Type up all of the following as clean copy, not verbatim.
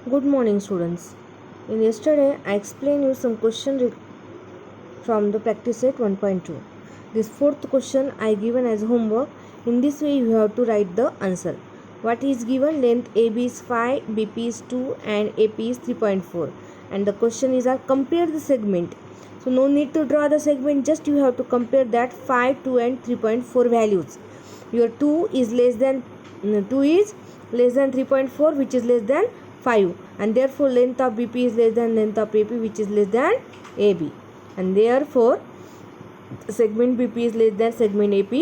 Good morning, students. In yesterday, I explained you some from the practice set 1.2. This fourth question I given as homework. In this way, you have to write the answer. What is given? Length AB is 5, BP is 2, and AP is 3.4. And the question is compare the segment. So no need to draw the segment. Just you have to compare that 5, 2, and 3.4 values. Your 2 is less than 2 is less than 3.4, which is less than 5, and therefore length of BP is less than length of AP, which is less than AB, and therefore segment BP is less than segment AP,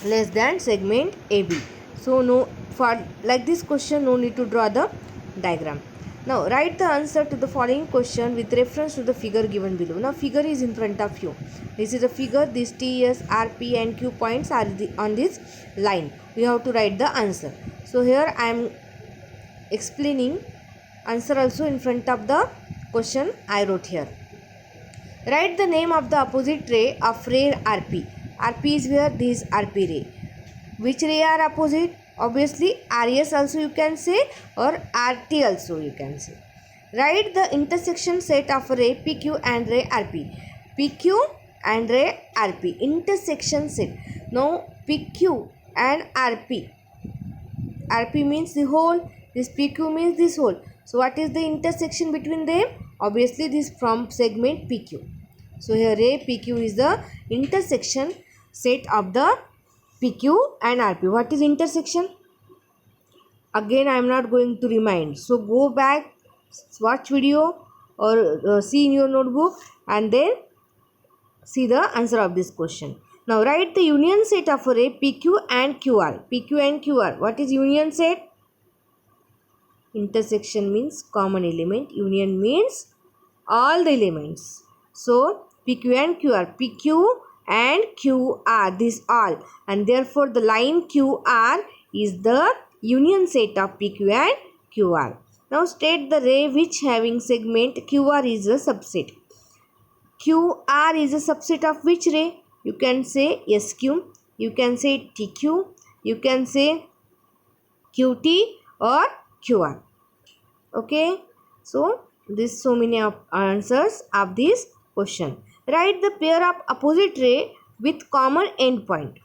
less than segment AB. So no, for like this question no need to draw the diagram. Now write the answer to the following question with reference to the figure given below. Now figure is in front of you. This is a figure. These T, S, R, P and Q points are on this line. You have to write the answer. So here I am explaining answer also in front of the question I wrote here. Write the name of the opposite ray of ray RP. RP is where this RP ray. Which ray are opposite? Obviously RS also you can say, or RT also you can say. Write the intersection set of ray PQ and ray RP. PQ and ray RP. Intersection set. Now PQ and RP. RP means the hole. This PQ means this hole. So what is the intersection between them? Obviously this from segment PQ. So here ray PQ is the intersection set of the PQ and RP. What is intersection? Again I am not going to remind. So go back, watch video or see in your notebook and then see the answer of this question. Now write the union set of array PQ and QR. PQ and QR. What is union set? Intersection means common element. Union means all the elements. So PQ and QR. PQ and QR. This all. And therefore the line QR is the union set of PQ and QR. Now state the ray which having segment QR is a subset. QR is a subset of which ray? You can say SQ, you can say TQ, you can say QT or QR. Okay, so this so many answers of this question. Write the pair of opposite ray with common endpoint.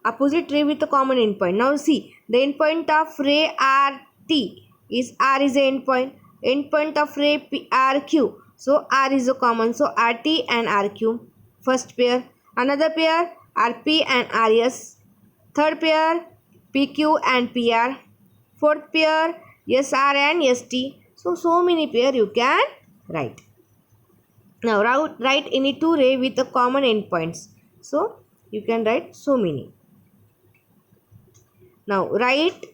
Opposite ray with a common endpoint. Now see, the endpoint of ray RT is R is the endpoint. Endpoint of ray RQ. So R is a common. So RT and RQ. First pair. Another pair RP and RS. Third pair PQ and PR. Fourth pair SR and ST. So many pair you can write. Now write any two ray with the common endpoints. So you can write so many. Now write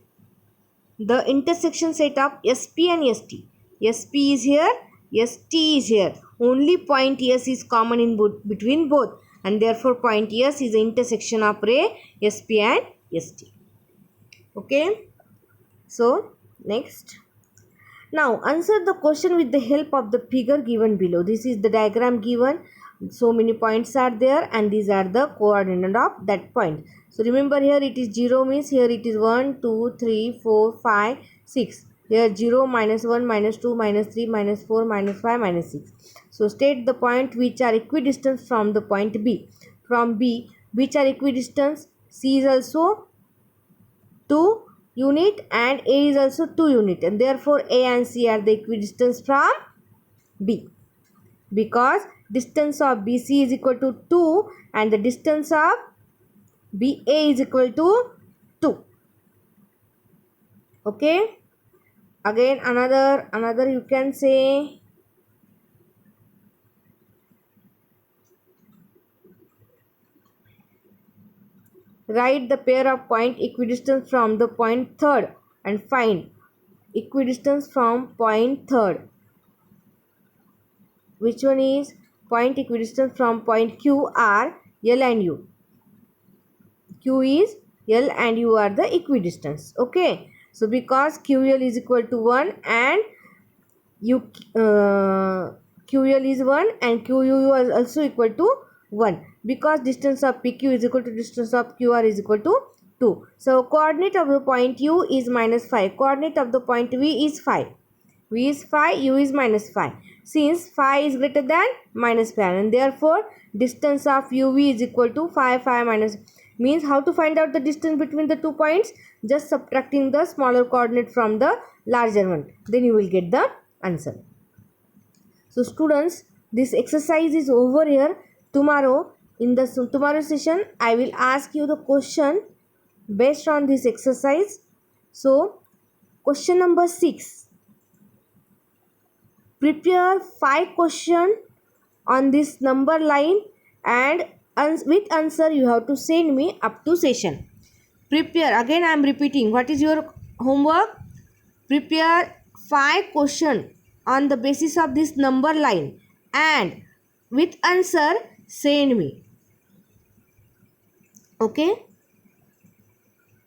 the intersection set of SP and ST. SP is here, ST is here. Only point S is common in between both, and therefore point S is the intersection of ray SP and ST. Okay. So next. Now answer the question with the help of the figure given below. This is the diagram given. So many points are there and these are the coordinate of that point. So remember here it is 0 means here it is 1, 2, 3, 4, 5, 6. Here 0, minus 1, minus 2, minus 3, minus 4, minus 5, minus 6. So state the point which are equidistant from the point B. From B which are equidistant. C is also 2 unit and A is also 2 unit, and therefore A and C are the equidistant from B. Because distance of BC is equal to 2 and the distance of BA is equal to 2. Okay. Again another you can say write the pair of point equidistant from the point third and find equidistance from point third. Which one is point equidistant from point Q are L and U. Q is L and U are the equidistance. Okay. So because QL is equal to 1 and QL is 1 and QU is also equal to 1. Because distance of PQ is equal to distance of QR is equal to 2. So coordinate of the point U is minus 5. Coordinate of the point V is 5. V is 5, U is minus 5. Since 5 is greater than minus 5 and therefore distance of UV is equal to 5 minus means how to find out the distance between the 2 points? Just subtracting the smaller coordinate from the larger one. Then you will get the answer. So students, this exercise is over here. Tomorrow, in the tomorrow session, I will ask you the question based on this exercise. So, question number 6. Prepare 5 questions on this number line and with answer you have to send me up to session. Prepare, again I am repeating, what is your homework? Prepare 5 questions on the basis of this number line and with answer send me. Okay.